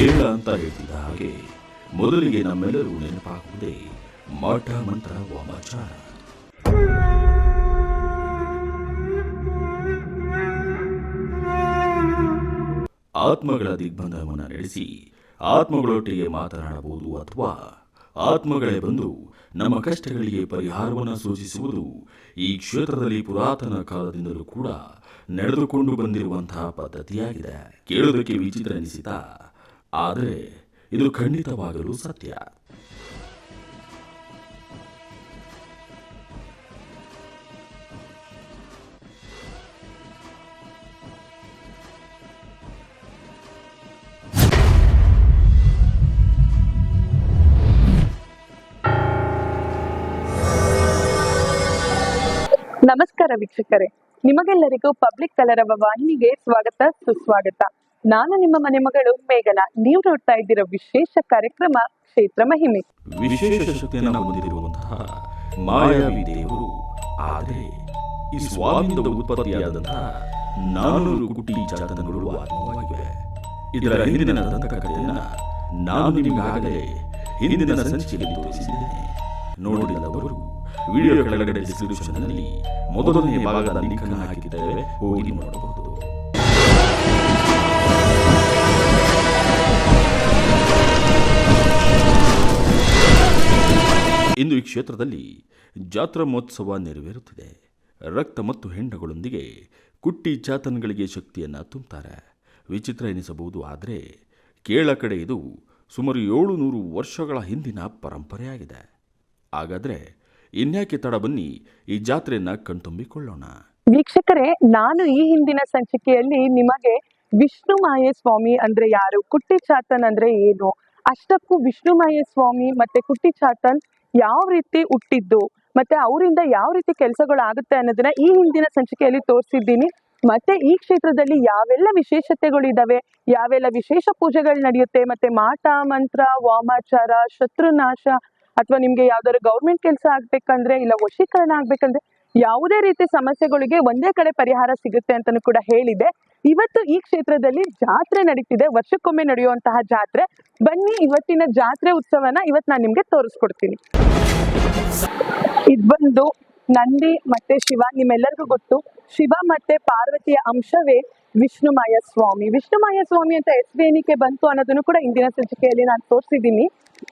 ಕೇರಳ ಅಂತ ಹೇಳ್ತಿದ್ದ ಹಾಗೆ ಮೊದಲಿಗೆ ನಮ್ಮೆಲ್ಲರೂ ನೆನಪಾಗುವುದೇ ಮಾಟ ಮಂತ್ರ ವಾಮಾಚಾರ. ಆತ್ಮಗಳ ದಿಗ್ಬಂಧನವನ್ನು ನಡೆಸಿ ಆತ್ಮಗಳೊಟ್ಟಿಗೆ ಮಾತನಾಡಬಹುದು ಅಥವಾ ಆತ್ಮಗಳೇ ಬಂದು ನಮ್ಮ ಕಷ್ಟಗಳಿಗೆ ಪರಿಹಾರವನ್ನು ಸೂಚಿಸುವುದು ಈ ಕ್ಷೇತ್ರದಲ್ಲಿ ಪುರಾತನ ಕಾಲದಿಂದಲೂ ಕೂಡ ನಡೆದುಕೊಂಡು ಬಂದಿರುವಂತಹ ಪದ್ಧತಿಯಾಗಿದೆ. ಕೇಳುವುದಕ್ಕೆ ವಿಚಿತ್ರ ಎನಿಸಿದ, ಆದರೆ ಇದು ಖಂಡಿತವಾಗಲು ಸತ್ಯ. ನಮಸ್ಕಾರ ವೀಕ್ಷಕರೇ, ನಿಮಗೆಲ್ಲರಿಗೂ ಪಬ್ಲಿಕ್ ಕಲರವ ವಾಹಿನಿಗೆ ಸ್ವಾಗತ ಸುಸ್ವಾಗತ. ನಾನು ನಿಮ್ಮ ಮನೆ ಮಗಳು ಮೇಘನ. ನೀವು ನೋಡ್ತಾ ಇದ್ದೀರೋ ವಿಶೇಷ ಕಾರ್ಯಕ್ರಮ ಕ್ಷೇತ್ರ ಮಹಿಮೆ. ವಿಶೇಷ ಶಕ್ತಿಯನ್ನು ಹೊಂದಿರುವಂತಹ ಮಾಯಾವಿ ದೇವರು, ಆದರೆ ಈ ಸ್ವಾಮಿಯಿಂದ ಉತ್ಪತ್ತಿಯಾದಂತಹ 400 ಕುಟಿ ಜಾತಕಗಳು ಆತ್ಮವಾಗಿವೆ. ಇದರ ಹಿಂದಿನ ದಂತಕಥೆಯನ್ನ ನಾನು ನಿಮಗಾಗಲೇ ಹಿಂದಿನ ಸಂಚಿಕೆಯಲ್ಲಿ ತೋರಿಸಿದ್ದೇನೆ. ನೋಡಿದವರು ವಿಡಿಯೋ ಕೆಳಗಡೆ ಡಿಸ್ಕ್ರಿಪ್ಷನ್ ನಲ್ಲಿ ಮೊದಲನೇ ಭಾಗದ ಲಿಂಕ್ ಅನ್ನು ಹಾಕಿದ್ದೇವೆ, ಹೋಗಿ ನೋಡಬಹುದು. ಇಂದು ಈ ಕ್ಷೇತ್ರದಲ್ಲಿ ಜಾತ್ರಾ ಮಹೋತ್ಸವ ನೆರವೇರುತ್ತಿದೆ. ರಕ್ತ ಮತ್ತು ಹೆಣ್ಣುಗಳೊಂದಿಗೆ ಕುಟ್ಟಿ ಚಾತನ್ಗಳಿಗೆ ಶಕ್ತಿಯನ್ನು ತುಂಬುತ್ತಾರೆ. ವಿಚಿತ್ರ ಎನಿಸಬಹುದು, ಆದರೆ ಕೇರಳ ಕಡೆ ಇದು ಸುಮಾರು 700 ವರ್ಷಗಳ ಹಿಂದಿನ ಪರಂಪರೆಯಾಗಿದೆ. ಹಾಗಾದ್ರೆ ಇನ್ಯಾಕೆ ತಡ, ಬನ್ನಿ ಈ ಜಾತ್ರೆಯನ್ನ ಕಣ್ತುಂಬಿಕೊಳ್ಳೋಣ. ವೀಕ್ಷಕರೇ, ನಾನು ಈ ಹಿಂದಿನ ಸಂಚಿಕೆಯಲ್ಲಿ ನಿಮಗೆ ವಿಷ್ಣು ಮಾಯೆ ಸ್ವಾಮಿ ಅಂದ್ರೆ ಯಾರು, ಕುಟ್ಟಿ ಚಾತನ್ ಅಂದ್ರೆ ಏನು, ಅಷ್ಟಕ್ಕೂ ವಿಷ್ಣು ಮಾಯೆ ಸ್ವಾಮಿ ಮತ್ತೆ ಕುಟ್ಟಿ ಚಾತನ್ ಯಾವ ರೀತಿ ಹುಟ್ಟಿದ್ದು, ಮತ್ತೆ ಅವರಿಂದ ಯಾವ ರೀತಿ ಕೆಲಸಗಳು ಆಗುತ್ತೆ ಅನ್ನೋದನ್ನ ಈ ಹಿಂದಿನ ಸಂಚಿಕೆಯಲ್ಲಿ ತೋರಿಸಿದ್ದೀನಿ. ಮತ್ತೆ ಈ ಕ್ಷೇತ್ರದಲ್ಲಿ ಯಾವೆಲ್ಲ ವಿಶೇಷತೆಗಳು ಇದಾವೆ, ಯಾವೆಲ್ಲ ವಿಶೇಷ ಪೂಜೆಗಳು ನಡೆಯುತ್ತೆ, ಮತ್ತೆ ಮಾಟ ಮಂತ್ರ ವಾಮಾಚಾರ, ಶತ್ರುನಾಶ, ಅಥವಾ ನಿಮ್ಗೆ ಯಾವ್ದಾದ್ರು ಗೌರ್ಮೆಂಟ್ ಕೆಲಸ ಆಗ್ಬೇಕಂದ್ರೆ, ಇಲ್ಲ ವಶೀಕರಣ ಆಗ್ಬೇಕಂದ್ರೆ, ಯಾವುದೇ ರೀತಿ ಸಮಸ್ಯೆಗಳಿಗೆ ಒಂದೇ ಕಡೆ ಪರಿಹಾರ ಸಿಗುತ್ತೆ ಅಂತಾನು ಕೂಡ ಹೇಳಿದೆ. ಇವತ್ತು ಈ ಕ್ಷೇತ್ರದಲ್ಲಿ ಜಾತ್ರೆ ನಡೀತಿದೆ, ವರ್ಷಕ್ಕೊಮ್ಮೆ ನಡೆಯುವಂತಹ ಜಾತ್ರೆ. ಬನ್ನಿ ಇವತ್ತಿನ ಜಾತ್ರೆ ಉತ್ಸವನ ಇವತ್ತು ನಾನು ನಿಮ್ಗೆ ತೋರಿಸ್ಕೊಡ್ತೀನಿ. ಇದು ಬಂದು ನಂದಿ ಮತ್ತೆ ಶಿವ. ನಿಮ್ಮೆಲ್ಲರಿಗೂ ಗೊತ್ತು, ಶಿವ ಮತ್ತೆ ಪಾರ್ವತಿಯ ಅಂಶವೇ ವಿಷ್ಣುಮಾಯ ಸ್ವಾಮಿ. ವಿಷ್ಣುಮಾಯ ಸ್ವಾಮಿ ಅಂತ ಹೆಸರು ಏನಕ್ಕೆ ಬಂತು ಅನ್ನೋದನ್ನು ಕೂಡ ಇಂದಿನ ಸಂಚಿಕೆಯಲ್ಲಿ ನಾನು ತೋರಿಸಿದ್ದೀನಿ.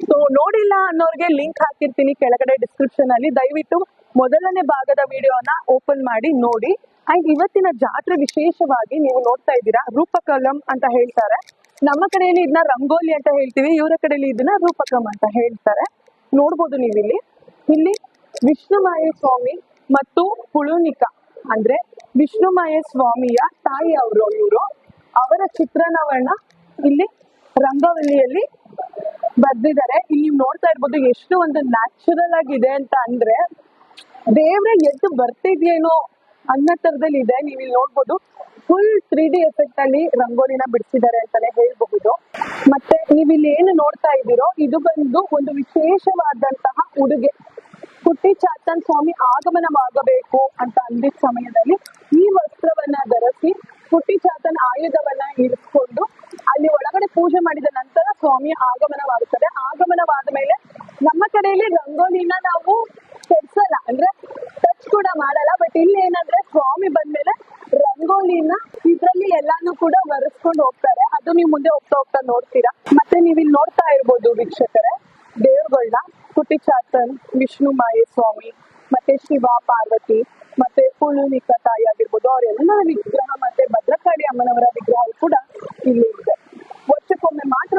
ಸೊ ನೋಡಿಲ್ಲ ಅನ್ನೋರ್ಗೆ ಲಿಂಕ್ ಹಾಕಿರ್ತೀನಿ ಕೆಳಗಡೆ ಡಿಸ್ಕ್ರಿಪ್ಷನ್ ಅಲ್ಲಿ. ದಯವಿಟ್ಟು ಮೊದಲನೇ ಭಾಗದ ವಿಡಿಯೋನ ಓಪನ್ ಮಾಡಿ ನೋಡಿ. ಅಂಡ್ ಇವತ್ತಿನ ಜಾತ್ರೆ ವಿಶೇಷವಾಗಿ ನೀವು ನೋಡ್ತಾ ಇದ್ದೀರಾ, ರೂಪಕಲಂ ಅಂತ ಹೇಳ್ತಾರೆ. ನಮ್ಮ ಕಡೆಯಲ್ಲಿ ಇದನ್ನ ರಂಗೋಲಿ ಅಂತ ಹೇಳ್ತೀವಿ, ಇವರ ಕಡೆಯಲ್ಲಿ ಇದನ್ನ ರೂಪಕಂ ಅಂತ ಹೇಳ್ತಾರೆ. ನೋಡ್ಬೋದು ನೀವಿಲ್ಲಿ. ಇಲ್ಲಿ ವಿಷ್ಣುಮಾಯ ಸ್ವಾಮಿ ಮತ್ತು ಪುಳುನಿಕ ಅಂದ್ರೆ ವಿಷ್ಣುಮಾಯ ಸ್ವಾಮಿಯ ತಾಯಿ ಇವರು ಅವರ ಚಿತ್ರಣವನ್ನ ಇಲ್ಲಿ ರಂಗವಲ್ಲಿಯಲ್ಲಿ ಬರ್ದಿದ್ದಾರೆ. ಇಲ್ಲಿ ನೀವು ನೋಡ್ತಾ ಇರ್ಬೋದು ಎಷ್ಟು ಒಂದು ನ್ಯಾಚುರಲ್ ಆಗಿದೆ ಅಂತ, ಅಂದ್ರೆ ದೇವ್ರೆ ಎದ್ದು ಬರ್ತಿದ್ಯೇನೋ ಅನ್ನೋ ತರದಲ್ಲಿ ಇದೆ. ನೀವು ಇಲ್ಲಿ ನೋಡ್ಬೋದು ಫುಲ್ 3D ಎಫೆಕ್ಟ್ ಅಲ್ಲಿ ರಂಗೋಲಿನ ಬಿಡಿಸಿದ್ದಾರೆ ಅಂತಾನೆ ಹೇಳ್ಬಹುದು. ಮತ್ತೆ ನೀವಿಲ್ಲಿ ಏನು ನೋಡ್ತಾ ಇದ್ದೀರೋ ಇದು ಬಂದು ಒಂದು ವಿಶೇಷವಾದಂತಹ ಉಡುಗೆ. ಕುಟ್ಟಿ ಚಾತನ್ ಸ್ವಾಮಿ ಆಗಮನವಾಗಬೇಕು ಅಂತ ಅಂದಿದ್ದ ಸಮಯದಲ್ಲಿ ಈ ವಸ್ತ್ರವನ್ನ ಧರಿಸಿ ಕುಟ್ಟಿ ಚಾತನ್ ಆಯುಧವನ್ನ ಇರಿಸ್ಕೊಂಡು ಅಲ್ಲಿ ಒಳಗಡೆ ಪೂಜೆ ಮಾಡಿದ ನಂತರ ಸ್ವಾಮಿ ಆಗಮನವಾಗುತ್ತದೆ. ಆಗಮನವಾದ ಮೇಲೆ ನಮ್ಮ ಕಡೆಯಲ್ಲಿ ರಂಗೋಲಿನ ನಾವು ಕೆಡ್ಸಲ್ಲ, ಅಂದ್ರೆ ಟಚ್ ಕೂಡ ಮಾಡಲ್ಲ. ಬಟ್ ಇಲ್ಲಿ ಏನಂದ್ರೆ ಸ್ವಾಮಿ ಬಂದ್ಮೇಲೆ ರಂಗೋಲಿನ ಇದ್ರಲ್ಲಿ ಎಲ್ಲಾನು ಕೂಡ ಒರೆಸ್ಕೊಂಡು ಹೋಗ್ತಾರೆ. ಅದು ನೀವು ಮುಂದೆ ಹೋಗ್ತಾ ಹೋಗ್ತಾ ನೋಡ್ತೀರಾ. ಮತ್ತೆ ನೀವು ಇಲ್ಲಿ ನೋಡ್ತಾ ಇರ್ಬೋದು ವೀಕ್ಷಕರೇ, ದೇವ್ರುಗಳನ್ನ ಕುಟ್ಟಿ ಚಾತನ್, ವಿಷ್ಣು ಮಾಯೆ ಸ್ವಾಮಿ, ಮತ್ತೆ ಶಿವ ಪಾರ್ವತಿ, ಮತ್ತೆ ಪುಳುನಿಕ ತಾಯಿ ಆಗಿರ್ಬೋದು, ಅವರೆಲ್ಲರ ವಿಗ್ರಹ, ಮತ್ತೆ ಭದ್ರಕಾಳಿ ಅಮ್ಮನವರ ವಿಗ್ರಹ ಕೂಡ ಇಲ್ಲಿ ಇದೆ. ವರ್ಷಕ್ಕೊಮ್ಮೆ ಮಾತ್ರ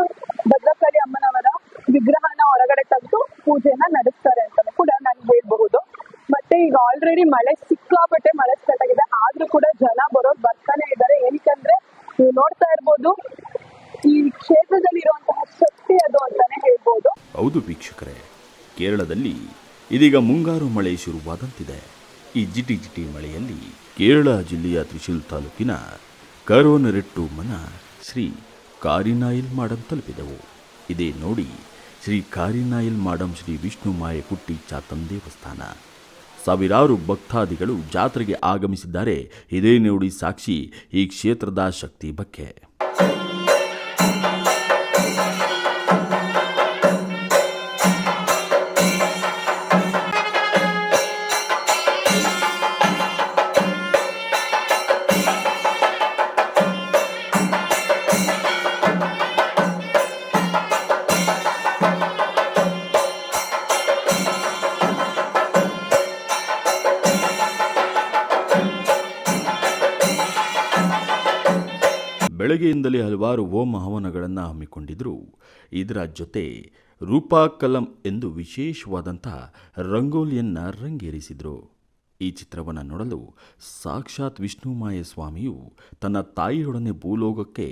ಭದ್ರಕಾಳಿ ಅಮ್ಮನವರ ವಿಗ್ರಹನ ಹೊರಗಡೆ ತೆಗೆದು ಪೂಜೆನ ನಡೆಸ್ತಾರೆ ಅಂತಾನೆ ಕೂಡ ನಾನು ಹೇಳ್ಬಹುದು. ಮತ್ತೆ ಈಗ ಆಲ್ರೆಡಿ ಮಳೆ, ಸಿಕ್ಕಾಪಟ್ಟೆ ಮಳೆ ಸ್ಟಾರ್ಟ್ ಆಗಿದೆ, ಆದ್ರೂ ಕೂಡ ಜನ ಬರೋರು ಬರ್ತಾನೆ ಇದ್ದಾರೆ. ಏನಕ್ಕಂದ್ರೆ ನೀವು ನೋಡ್ತಾ ಇರ್ಬೋದು ಈ ಕ್ಷೇತ್ರದಲ್ಲಿ ಇರುವಂತಹ ಶಕ್ತಿ ಅದು ಅಂತಾನೆ ಹೇಳ್ಬೋದು. ಹೌದು ವೀಕ್ಷಕರೇ, ಕೇರಳದಲ್ಲಿ ಇದೀಗ ಮುಂಗಾರು ಮಳೆ ಶುರುವಾದಂತಿದೆ. ಈ ಜಿಟಿ ಜಿಟಿ ಮಳೆಯಲ್ಲಿ ಕೇರಳ ಜಿಲ್ಲೆಯ ತ್ರಿಶೂಲ್ ತಾಲೂಕಿನ ಕರೋನರೆಟ್ಟು ಮನ ಶ್ರೀ ಕಾರಿನಾಯಿಲ್ ಮಾಡಂ ತಲುಪಿದವು. ಇದೇ ನೋಡಿ ಶ್ರೀ ಕಾರಿನಾಯಿಲ್ ಮಾಡಂ ಶ್ರೀ ವಿಷ್ಣು ಮಾಯೆ ಕುಟ್ಟಿ ಚಾತನ್ ದೇವಸ್ಥಾನ. ಸಾವಿರಾರು ಭಕ್ತಾದಿಗಳು ಜಾತ್ರೆಗೆ ಆಗಮಿಸಿದ್ದಾರೆ. ಇದೇ ನೋಡಿ ಸಾಕ್ಷಿ ಈ ಕ್ಷೇತ್ರದ ಶಕ್ತಿ ಬಗ್ಗೆ. ಬೆಳಗ್ಗೆಯಿಂದಲೇ ಹಲವಾರು ಹೋಮ ಹವನಗಳನ್ನು ಹಮ್ಮಿಕೊಂಡಿದ್ದರು. ಇದರ ಜೊತೆ ರೂಪಾಕಲಂ ಎಂದು ವಿಶೇಷವಾದಂಥ ರಂಗೋಲಿಯನ್ನು ರಂಗೇರಿಸಿದರು. ಈ ಚಿತ್ರವನ್ನು ನೋಡಲು ಸಾಕ್ಷಾತ್ ವಿಷ್ಣುಮಾಯ ಸ್ವಾಮಿಯು ತನ್ನ ತಾಯಿಯೊಡನೆ ಭೂಲೋಕಕ್ಕೆ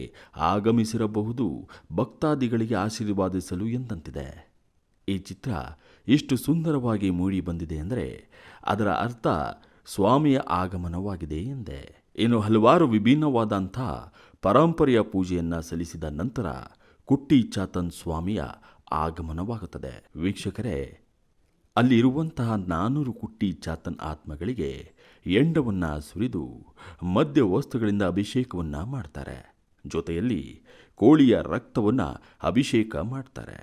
ಆಗಮಿಸಿರಬಹುದು, ಭಕ್ತಾದಿಗಳಿಗೆ ಆಶೀರ್ವಾದಿಸಲು ಎಂದಂತಿದೆ. ಈ ಚಿತ್ರ ಎಷ್ಟು ಸುಂದರವಾಗಿ ಮೂಡಿ ಬಂದಿದೆ ಅಂದರೆ ಅದರ ಅರ್ಥ ಸ್ವಾಮಿಯ ಆಗಮನವಾಗಿದೆ ಎಂದೆ. ಇನ್ನು ಹಲವಾರು ವಿಭಿನ್ನವಾದಂಥ ಪರಂಪರೆಯ ಪೂಜೆಯನ್ನು ಸಲ್ಲಿಸಿದ ನಂತರ ಕುಟ್ಟಿ ಚಾತನ್ ಸ್ವಾಮಿಯ ಆಗಮನವಾಗುತ್ತದೆ. ವೀಕ್ಷಕರೇ, ಅಲ್ಲಿರುವಂತಹ 400 ಕುಟ್ಟಿ ಚಾತನ್ ಆತ್ಮಗಳಿಗೆ ಎಂಡವನ್ನು ಸುರಿದು ಮದ್ಯ ವಸ್ತುಗಳಿಂದ ಅಭಿಷೇಕವನ್ನು ಮಾಡ್ತಾರೆ. ಜೊತೆಯಲ್ಲಿ ಕೋಳಿಯ ರಕ್ತವನ್ನು ಅಭಿಷೇಕ ಮಾಡ್ತಾರೆ.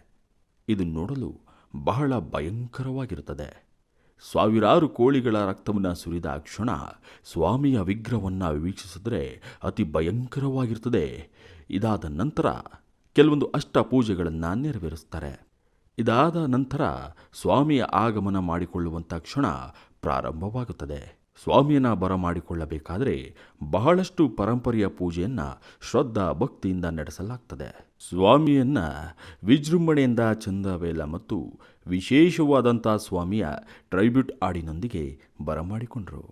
ಇದು ನೋಡಲು ಬಹಳ ಭಯಂಕರವಾಗಿರುತ್ತದೆ. ಸಾವಿರಾರು ಕೋಳಿಗಳ ರಕ್ತವನ್ನು ಸುರಿದ ಕ್ಷಣ ಸ್ವಾಮಿಯ ವಿಗ್ರಹವನ್ನು ವೀಕ್ಷಿಸಿದ್ರೆ ಅತಿ ಭಯಂಕರವಾಗಿರುತ್ತದೆ. ಇದಾದ ನಂತರ ಕೆಲವೊಂದು ಅಷ್ಟಪೂಜೆಗಳನ್ನು ನೆರವೇರಿಸ್ತಾರೆ. ಇದಾದ ನಂತರ ಸ್ವಾಮಿಯ ಆಗಮನ ಮಾಡಿಕೊಳ್ಳುವಂಥ ಕ್ಷಣ ಪ್ರಾರಂಭವಾಗುತ್ತದೆ. ಸ್ವಾಮಿಯನ್ನು ಬರಮಾಡಿಕೊಳ್ಳಬೇಕಾದರೆ ಬಹಳಷ್ಟು ಪರಂಪರೆಯ ಪೂಜೆಯನ್ನು ಶ್ರದ್ಧಾ ಭಕ್ತಿಯಿಂದ ನಡೆಸಲಾಗ್ತದೆ. ಸ್ವಾಮಿಯನ್ನು ವಿಜೃಂಭಣೆಯಿಂದ ಚಂದವೇಲ ಮತ್ತು ವಿಶೇಷವಾದಂಥ ಸ್ವಾಮಿಯ ಟ್ರೈಬ್ಯೂಟ್ ಹಾಡಿನೊಂದಿಗೆ ಬರಮಾಡಿಕೊಂಡರು.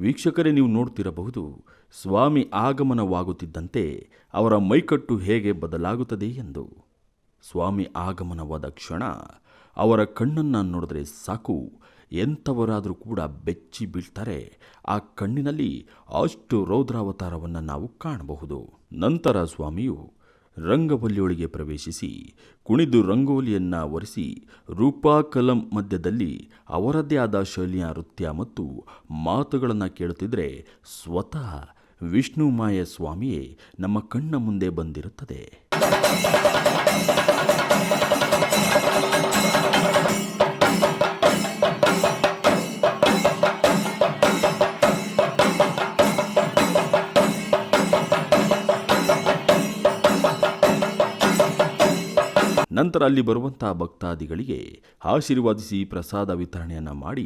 ವೀಕ್ಷಕರೇ, ನೀವು ನೋಡ್ತಿರಬಹುದು, ಸ್ವಾಮಿ ಆಗಮನವಾಗುತ್ತಿದ್ದಂತೆ ಅವರ ಮೈಕಟ್ಟು ಹೇಗೆ ಬದಲಾಗುತ್ತದೆ ಎಂದು. ಸ್ವಾಮಿ ಆಗಮನವಾದ ಕ್ಷಣ ಅವರ ಕಣ್ಣನ್ನು ನೋಡಿದ್ರೆ ಸಾಕು, ಎಂಥವರಾದರೂ ಕೂಡ ಬೆಚ್ಚಿ ಬೀಳ್ತಾರೆ. ಆ ಕಣ್ಣಿನಲ್ಲಿ ಅಷ್ಟು ರೌದ್ರಾವತಾರವನ್ನು ನಾವು ಕಾಣಬಹುದು. ನಂತರ ಸ್ವಾಮಿಯು ರಂಗವಲ್ಲಿಯೊಳಗೆ ಪ್ರವೇಶಿಸಿ ಕುಣಿದು ರಂಗೋಲಿಯನ್ನು ಒರೆಸಿ ರೂಪಾಕಲಂ ಮಧ್ಯದಲ್ಲಿ ಅವರದ್ದೇ ಆದ ಶೈಲಿಯ ನೃತ್ಯ ಮತ್ತು ಮಾತುಗಳನ್ನು ಕೇಳುತ್ತಿದ್ದರೆ ಸ್ವತಃ ವಿಷ್ಣುಮಾಯ ಸ್ವಾಮಿಯೇ ನಮ್ಮ ಕಣ್ಣ ಮುಂದೆ ಬಂದಿರುತ್ತದೆ. ನಂತರ ಅಲ್ಲಿ ಬರುವಂತಹ ಭಕ್ತಾದಿಗಳಿಗೆ ಆಶೀರ್ವಾದಿಸಿ ಪ್ರಸಾದ ವಿತರಣೆಯನ್ನು ಮಾಡಿ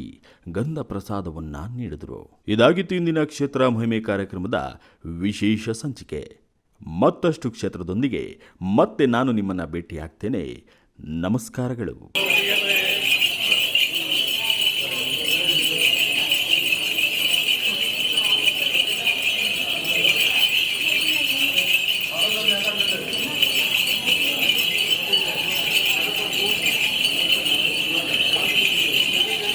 ಗಂಧ ಪ್ರಸಾದವನ್ನು ನೀಡಿದರು. ಇದಾಗಿತ್ತು ಇಂದಿನ ಕ್ಷೇತ್ರ ಮಹಿಮೆ ಕಾರ್ಯಕ್ರಮದ ವಿಶೇಷ ಸಂಚಿಕೆ. ಮತ್ತಷ್ಟು ಕ್ಷೇತ್ರದೊಂದಿಗೆ ಮತ್ತೆ ನಾನು ನಿಮ್ಮನ್ನು ಭೇಟಿಯಾಗ್ತೇನೆ. ನಮಸ್ಕಾರಗಳು.